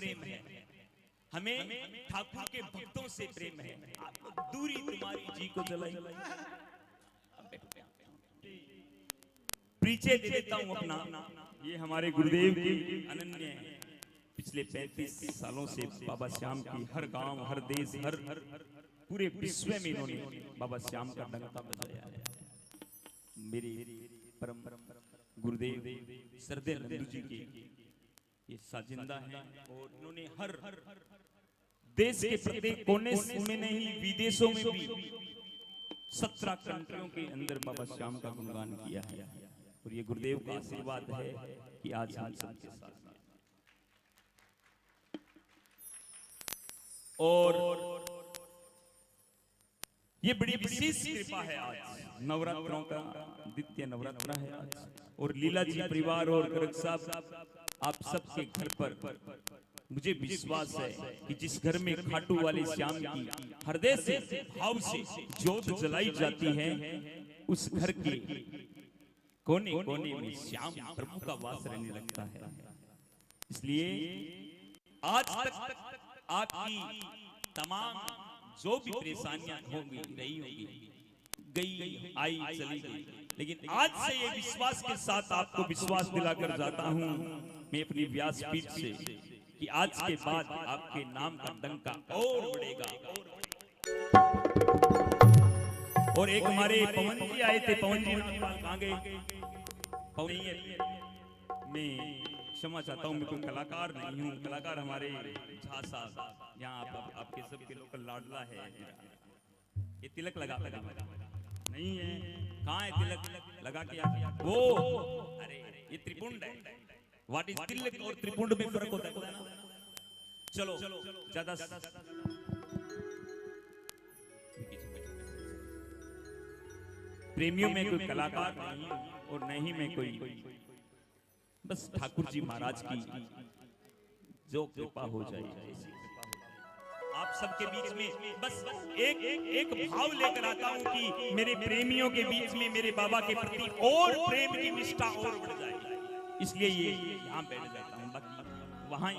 प्रेम है, हमें ठाकुर के भक्तों से प्रेम है। दूरी तुम्हारी जी को जलाई, परिचय दे देता हूं अपना। ये हमारे गुरुदेव की अनन्य पिछले 35 सालों से बाबा श्याम की हर गांव, हर देश, हर पूरे विश्व में इन्होंने बाबा श्याम का डंका बजाया है। मेरे परम गुरुदेव सरदे नंदू जी के ये साजिंदा है और इन्होंने हर देश के प्रत्येक कोने में नहीं, विदेशों में भी 17 कंट्रियों के अंदर बाबा श्याम का गुणगान किया है। और ये गुरुदेव का आशीर्वाद है कि आज हम सबके साथ हैं। और ये बड़ी विशेष कृपा है। आज नवरात्रों का द्वितीय नवरात्र है आज, और लीला जी परिवार और गर्ग साहब आप सबके घर पर मुझे विश्वास है कि जिस घर में खाटू वाले श्याम की हृदय से भाव से ज्योत जलाई जाती है, उस घर के कोने कोने में श्याम प्रभु का वास रहने लगता है। इसलिए आज तक आपकी तमाम जो भी परेशानियां होंगी, रही होंगी, गई आई चली गई, लेकिन आज से ये विश्वास के साथ आपको विश्वास दिलाकर जाता हूं मैं अपनी व्यासपीठ से कि आज के बाद आपके नाम का डंका और बढ़ेगा। और एक हमारे पवन जी आए थे, पवन जी कहां गए? पवन मैं क्षमा चाहता हूं, मैं कोई कलाकार नहीं हूं। कलाकार हमारे झा साहब यहाँ आपके सबके लोकल लाडला है। ये तिलक लगा नहीं है, कहाँ है तिलक लगा के? वो अरे ये त्रिपुंड है। व्हाट इज तिलक और त्रिपुंड में फर्क होता है ना? चलो ज्यादा प्रेमियों में कोई कलाकार नहीं और नहीं में कोई, बस ठाकुर जी महाराज की जो कृपा हो जाए आप सबके बीच में। बस एक भाव लेकर आता हूं कि मेरे प्रेमियों के बीच में मेरे बाबा के प्रति और प्रेम की निष्ठा और बढ़ जाए, इसलिए ये यहाँ बैठ जाता हूँ, बाकी वहां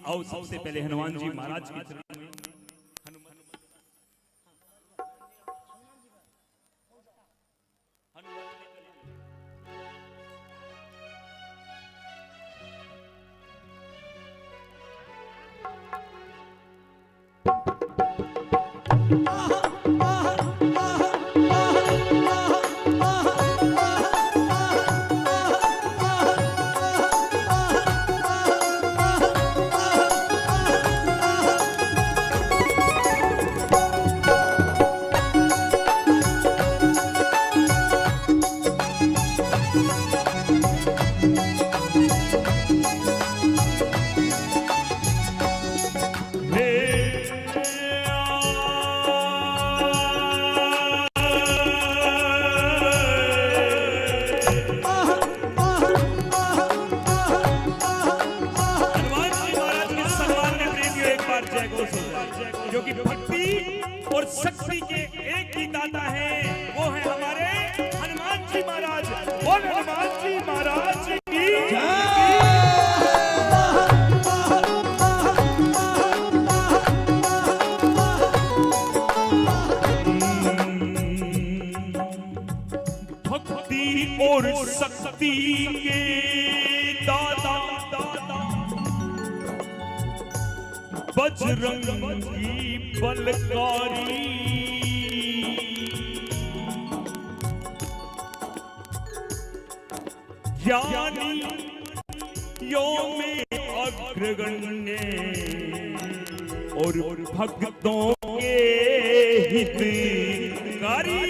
आओ सबसे पहले हनुमान जी महाराज के चरण में शक्ति के एक ही दाता है, वो है हमारे हनुमान जी महाराज। बोल हनुमान जी महाराज की भक्ति और शक्ति के दाता बजरंगी बलकारी, ज्ञानी यो में अग्रगण्य और भक्तों के हितकारी।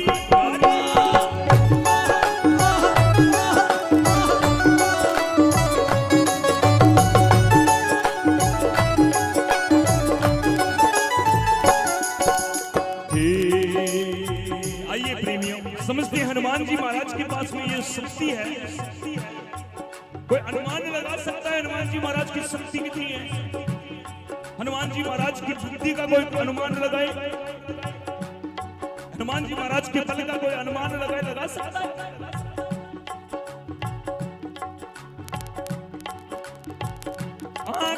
समझते हैं हनुमान जी महाराज के पास में ये शक्ति है। कोई अनुमान लगा सकता है हनुमान जी महाराज की शक्ति कितनी है? हनुमान जी महाराज की बुद्धि का कोई अनुमान लगाए? हनुमान जी महाराज के बल का कोई अनुमान लगाए? लगा सकता है?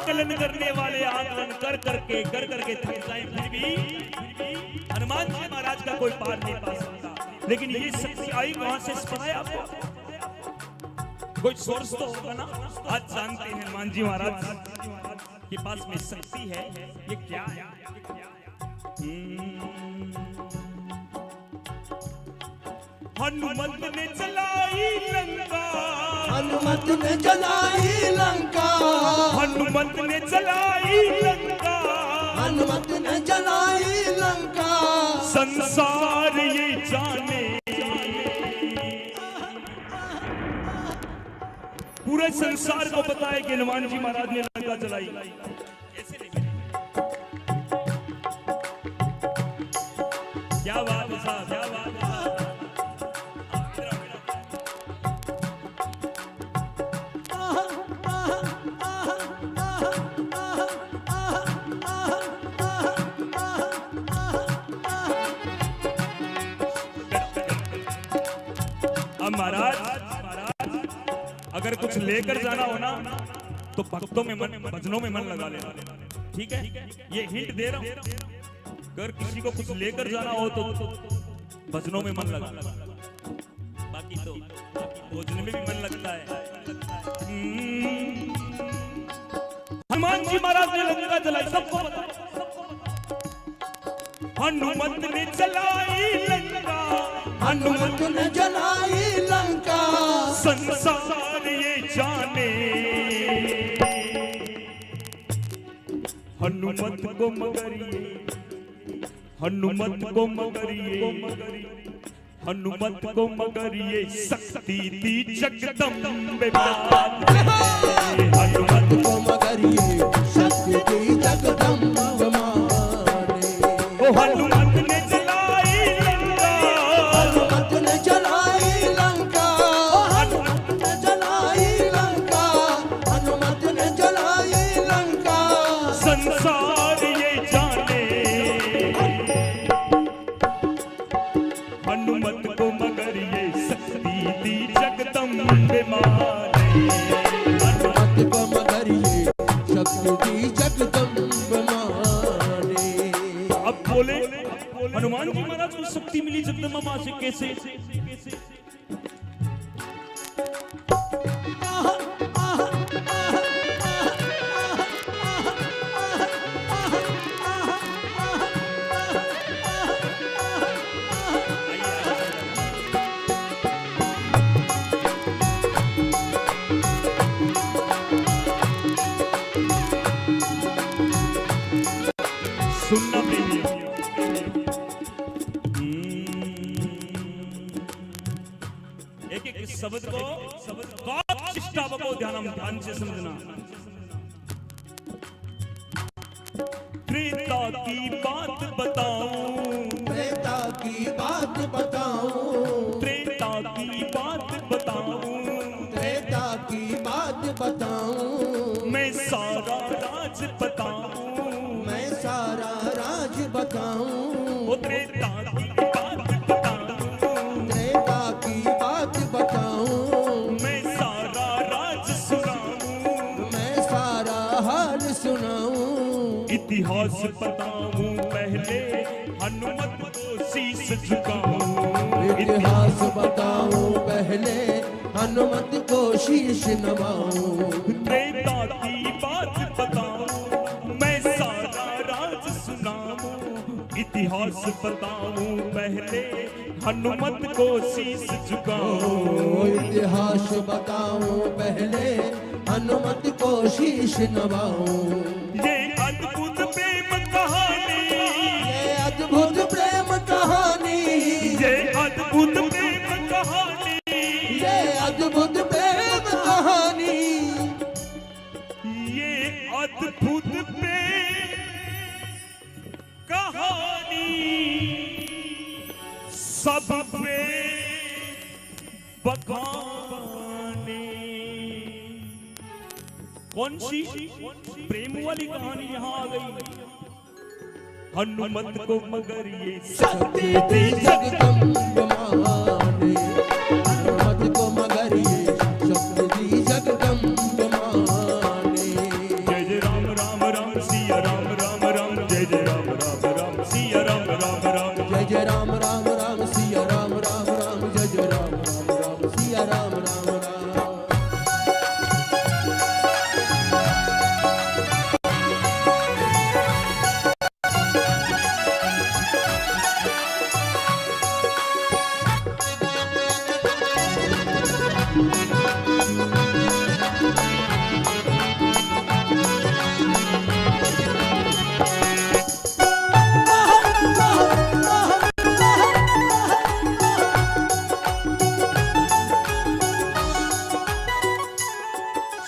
आकलन करने वाले आकलन कर करके थक जाए, फिर भी हनुमान जी महाराज का कोई पार नहीं पा सकता। लेकिन ये शक्ति आई कहां से पाए आपको? कोई सोर्स तो होगा ना। आज जानते हैं हनुमान जी महाराज के पास में शक्ति है, ये क्या है? हनुमत ने जलाई लंका, हनुमत ने जलाई लंका, हनुमत ने जलाई लंका, हनुमत ने जलाई लंका, संसार ये जाने, पूरे संसार को पता है कि हनुमान जी महाराज ने लंका जलाई। कैसे नहीं? क्या बात है साहब, क्या बात है साहब। महाराज अगर कुछ लेकर जाना हो ना तो भक्तों में मन, भजनों में मन लगा लेना, ठीक है? ये हिंट दे रहा हूं, अगर किसी को कुछ लेकर जाना हो तो भजनों में मन लगा, बाकी तो भोजन में भी मन लगता है। हनुमान जी महाराज ने लंका जलाई, सबको पता है। हनुमत ने जलाई लंका, हनुमत ने जलाई लंका, संसार ये जाने, हनुमत को मगर ये, हनुमत को मगर ये, हनुमत को मगर ये शक्ति दी जगदम्बे मात, हनुमत को मगर ये शक्ति दी जगदम्बे माने। ओ हनुमत ने जलाई लंका, हनुमत ने जलाई लंका, हनुमत ने जलाई लंका, हनुमत ने जलाई लंका, संसार ये जाने, हनुमत को मगर ये शक्ति दी जगदम्बे माने, हनुमत को मगर ये शक्ति दी जगदम्बे माने। अब बोले हनुमान जी महाराज को शक्ति मिली जगदम्बा मां से कैसे? सुनना प्रेमी, एक एक शब्द को ध्यान से समझना। त्रेता की बात बताऊं, त्रेता की बात बताऊं, त्रेता की बात बताऊं, त्रेता की बात बताऊं, मैं सारा राज बताऊं, मैं सारा राज बताऊं, वो त्रेता की बात बताऊं, त्रेता की बात बताऊं, मैं सारा राज सुनाऊं, मैं सारा हाल सुनाऊं, इतिहास बताऊं पहले हनुमत को शीश झुकाऊं, इतिहास बताऊं पहले हनुमत को शीश नवाऊं, त्रेता की बात बताऊं मैं सारा राज सुनाऊं, इतिहास बताऊं पहले हनुमत को शीश झुकाऊं, इतिहास बताऊं पहले हनुमत को शीश नवाऊं। ये अद्भुत प्रेम कहानी, ये अद्भुत प्रेम कहानी, ये अद्भुत प्रेम कहानी, ये अद्भुत प्रेम कहानी, ये अद्भुत प्रेम कहानी सब पे बखाने। कौन सी प्रेम वाली कहानी यहाँ आ गई? हनुमत को मगर ये शक्ति दी जगदम्ब माने, हनुमत को मगर ये शक्ति दी जगदम्ब माने। जय जय राम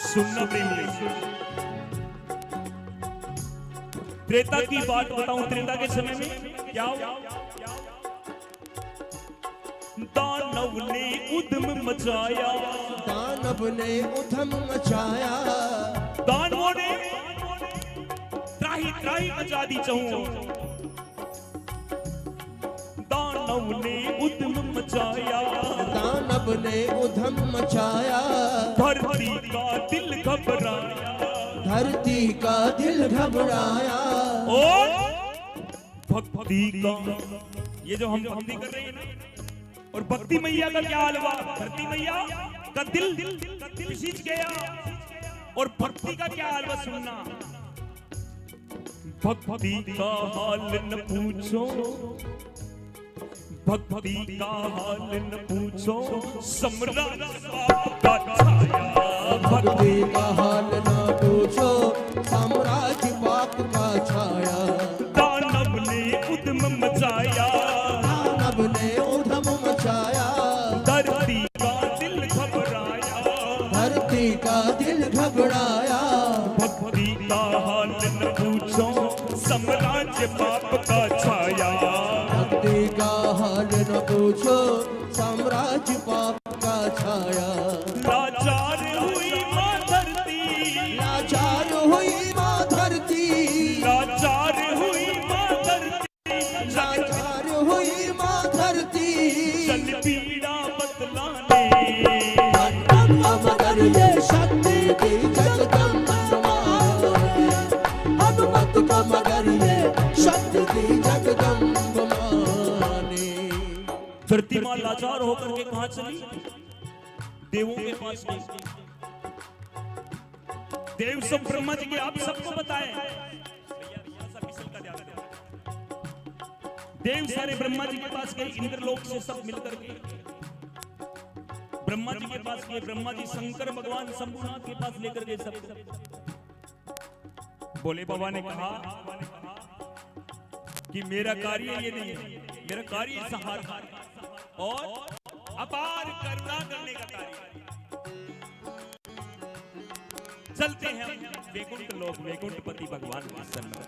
सुनना प्रेमी, त्रेता की बात बताऊं। त्रेता के समय में क्या हुआ? दानव ने उद्यम मचाया, दानव ने उधम मचाया, दानवों ने त्राही त्राही मचा दी चहु। दानव ने उद्यम मचाया, दानव ने उधम मचाया, धरती का दिल घबराया, धरती का दिल घबराया, और भक्ति का, ये जो हम भक्ति कर रहे हैं ना, और भक्ति मैया का क्या हाल हुआ? धरती मैया का दिल विशीज गया, और भक्ति का क्या हाल हुआ सुनना। भक्ति का हाल न पूछो, भक्ति का हाल न पूछो, सम्राट पाप का छाया। भक्ति का हाल ना पूछो, साम्राज्य पाप का छाया। दानव ने उद्यम मचाया, दानव ने उधम मचाया, धरती का दिल घबराया, धरती का दिल घबराया। भक्ति का हाल न पूछो, साम्राज्य पाप का छाया। भक्ति का हाल न पूछो, साम्राज्य पाप का छाया। लाचार हुई मां धरती, लाचार हुई मां धरती, लाचार हुई मां धरती, लाचार हुई मां धरती। चल पीड़ा बतलाने, मगर ये शक्ति दी जगदम्बा माने, हनुमत को मगर ये शक्ति दी जगदम्बा माने। धरती मां लाचार होकर के कहां चली? देवों के पास गई। देव सब ब्रह्मा जी के आप सबको बताए। देव सारे ब्रह्मा जी के पास गए, इंद्रलोक से सब मिलकर के ब्रह्मा जी के पास गए। ब्रह्मा जी शंकर भगवान शंभुनाथ के पास लेकर गए सब। भोले बाबा ने कहा कि मेरा कार्य ये नहीं है, मेरा कार्य सहार और अपार करुणा करने का कार्य। चलते हैं हम वैकुंठ लोक, वैकुंठपति भगवान के सन्मुख,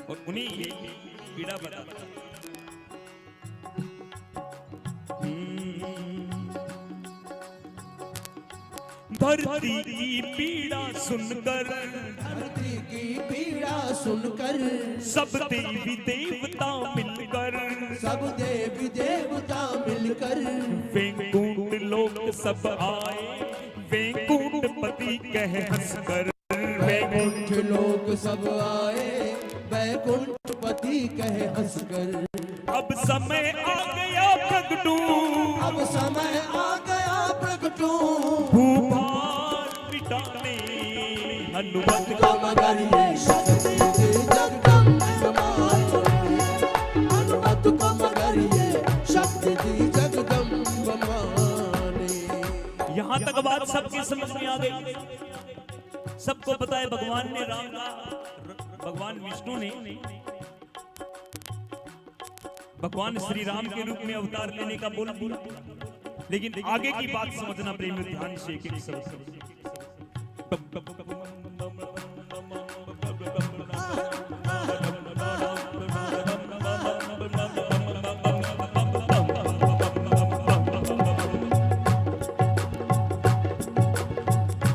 और उन्हीं ये पीड़ा बताता। धरती की पीड़ा सुनकर, धरती की पीड़ा सुनकर, सब देवी देवता मिलकर, सब देवी देवता मिलकर, वैकुंठ लोक सब आए, वैकुंठपति कह हंसकर। वैकुंठ लोक सब आए, वैकुंठपति कहे हंसकर। अब समय आ गया प्रगटू, अब समय आ गया प्रगटू, भूभार मिटाने हनुमत का मगर ये शक्ति दी जगदम्बा माने, हनुमत को मगर ये शक्ति दी जगदम्बा माने। यहाँ तक बात सबके समझ में आ गई। सबको पता है भगवान ने राम का, भगवान विष्णु ने भगवान श्री राम के रूप में अवतार लेने का बोल दिया। लेकिन आगे की बात समझना प्रेम, ध्यान से एक एक शब्द।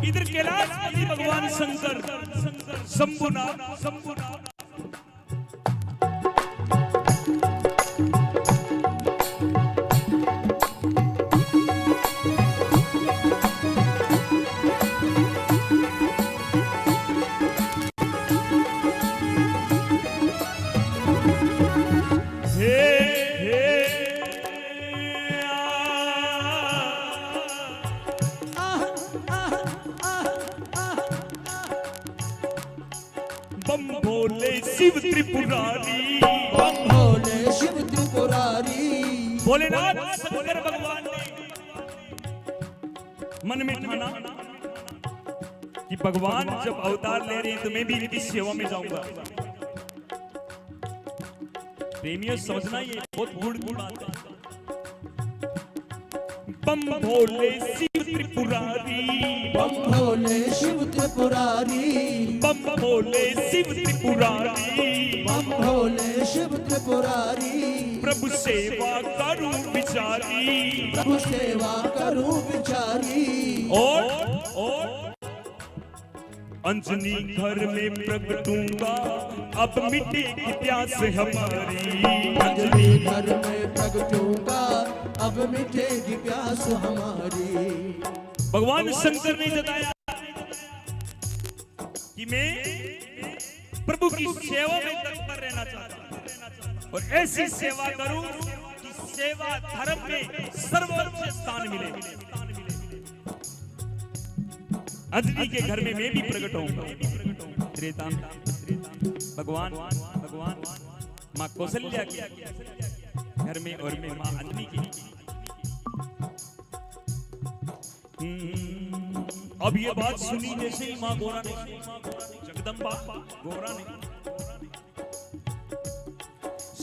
इधर कैलाशपति भगवान शंकर शंभुनाथ बम भोले शिव त्रिपुरारी, बम भोले शिव त्रिपुरारी। भोलेनाथ शंकर भगवान ने मन में ठाना कि भगवान जब अवतार ले रहे हैं तो मैं भी इनकी सेवा में जाऊंगा। प्रेमियों समझना ये बहुत गुड़ बात है। बम भोले शिव त्रिपुरारी, बम भोले शिव त्रिपुरारी, बम भोले शिव त्रिपुरारी, बम भोले शिव त्रिपुरारी। प्रभु सेवा करूं बिचारी, प्रभु सेवा करूं बिचारी। और अंजनी घर में प्रगटूंगा, अब मिटेगी प्यास हमारी। अंजनी घर में प्रगटूंगा, अब मिटेगी प्यास हमारी। भगवान शंकर ने जताया कि मैं प्रभु की सेवा में तत्पर रहना चाहता हूं और ऐसी सेवा करूं कि सेवा धर्म में सर्वोच्च स्थान मिले। अंजनी के घर में मैं भी प्रकट होऊंगा। त्रेता भगवान माँ कौशल्या के घर में और मैं माँ अंजनी की। अब ये बात सुनी जैसे ही माँ गौरा ने, जगदम्बा गौरा ने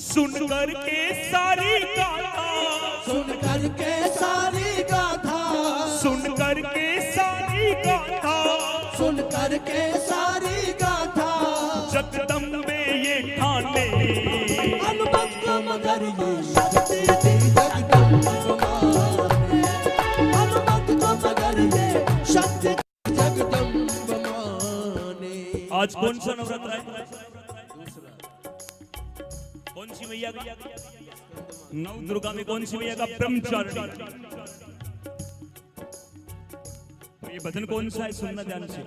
सुनकर के सारी गाथा, सुनकर के सारी गाथा, सुनकर के सारी गाथा, सुनकर के सारी गाथा। जगदम्बे ये ठाने अनुमत को मगर ये शक्ति दी जगदम्ब माने। अनुमत को मगर ये शक्ति दी जगदम्ब माने। आज कौन सा नवरात्र है? कौन सी मैया का? नौ दुर्गा में कौन सी मैया का? ब्रह्मचारिणी। तो ये भजन कौन सा है? सुनना ध्यान से।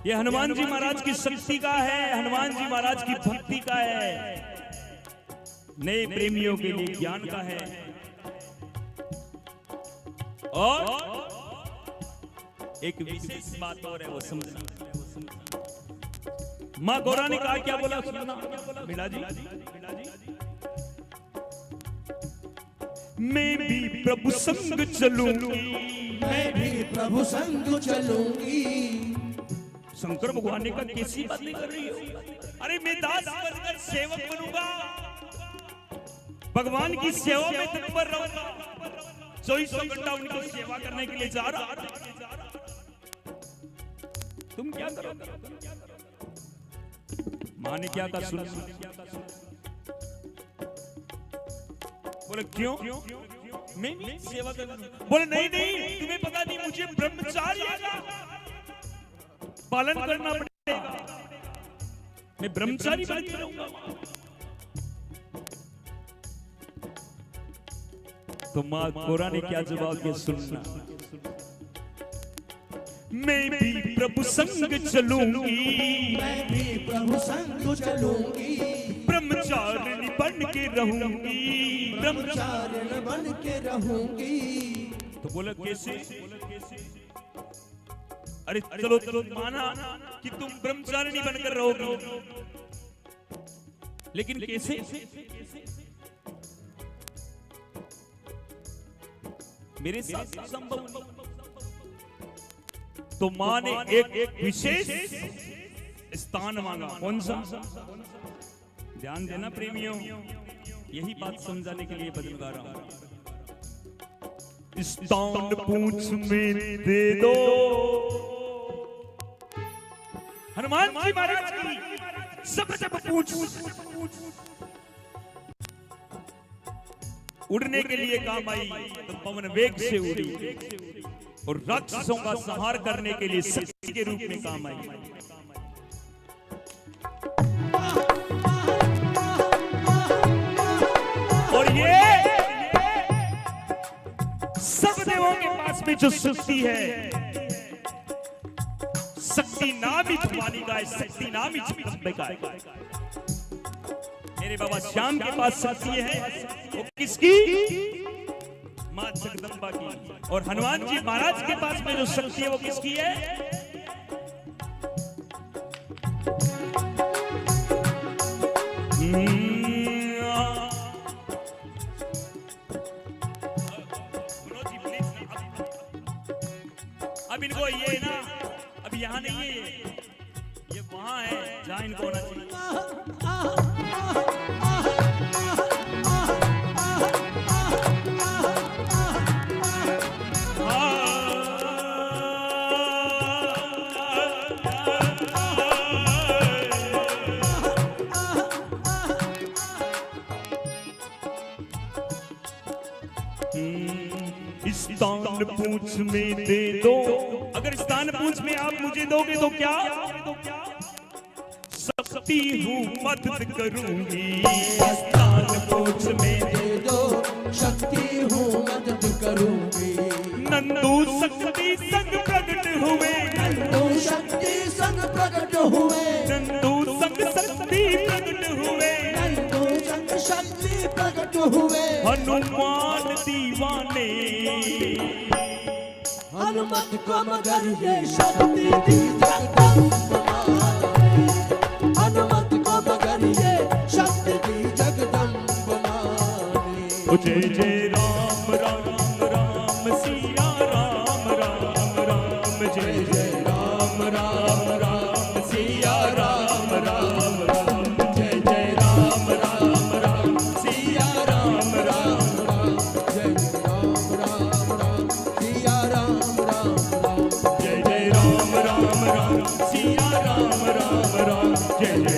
ये हनुमान जी महाराज की शक्ति का है, हनुमान जी महाराज की भक्ति का है, नए प्रेमियों के लिए ज्ञान का है। और एक विशेष बात और है, वो समझना। माँ गौरा ने कहा, क्या बोला सुनना मीणा जी। मैं भी प्रभु संग चलूंगी, मैं भी प्रभु संग चलूंगी। शंकर भगवान ने कहा, कैसी बातें कर रही हो? अरे मैं दास बनकर सेवक बनूंगा, भगवान की सेवा में तत्पर रहूंगा, 24 घंटा उनकी सेवा करने के लिए जा रहा। तुम क्या करोगे? माँ ने क्या कहा सुन। बोले क्यों? मैं सेवा करना। बोले नहीं नहीं, तुम्हें पता नहीं, मुझे ब्रह्मचार्य का पालन करना पड़ेगा, मैं ब्रह्मचारी बन के रहूंगा। तो माँ गौरा ने क्या जवाब दिया सुनना। मैं भी प्रभु संग चलूंगी, मैं भी प्रभु संग चलूंगी। ब्रह्मचारिणी बन के रहूंगी, ब्रह्मचारिणी बन के रहूंगी। तो बोला कैसे? अरे चलो चलो, माना कि तुम ब्रह्मचारिणी बनकर रहोगे, लेकिन कैसे? मेरे साथ संभव नहीं। तो माँ ने एक विशेष स्थान मांगा। कौन सा? ध्यान देना प्रेमियों, यही बात समझाने के लिए भजन गा रहा हूं। स्थान पूछ में दे दो हनुमान जी महाराज की सब पूछ। उड़ने के लिए काम आई तो पवन वेग से उड़ी, और राक्षसों का संहार करने के लिए शक्ति के रूप में काम आई। और ये सब देवों के पास में जो शक्ति है, शक्ति नाम ही भवानी का है, शक्ति नाम ही जगदम्बे का है। मेरे बाबा श्याम के पास शक्ति है, वो किसकी? मां जगदम्बा की। और हनुमान जी महाराज के पास में जो शक्ति है वो किसकी है? अब इनको ये ना, अब यहाँ नहीं है, ये वहां है जहां इनको होना चाहिए। स्थान पूछ में दे दो, अगर स्थान पूछ में आप मुझे दोगे तो क्या सकती हूँ मदद करूंगी। स्थान पूछ में दे दो, शक्ति हूँ मदद करूंगी। नंदू शक्ति संग प्रकट हुए, नंदू शक्ति संग प्रकट हुए, नंदू संग शक्ति प्रकट हुए, नंदू संग शक्ति प्रकट हुए। हनुमान दीवाने हनुमत को मगर ये शक्ति दी जगदम्ब माने, हनुमत को मगर ये शक्ति दी जगदम्ब माने। जय जय राम राम राम सिया राम राम राम, जय जय राम राम राम सिया राम राम राम, जय जय राम राम राम सिया राम राम राम, जय राम राम राम सिया राम राम राम, जय जय राम राम राम सिया राम राम राम, जय जय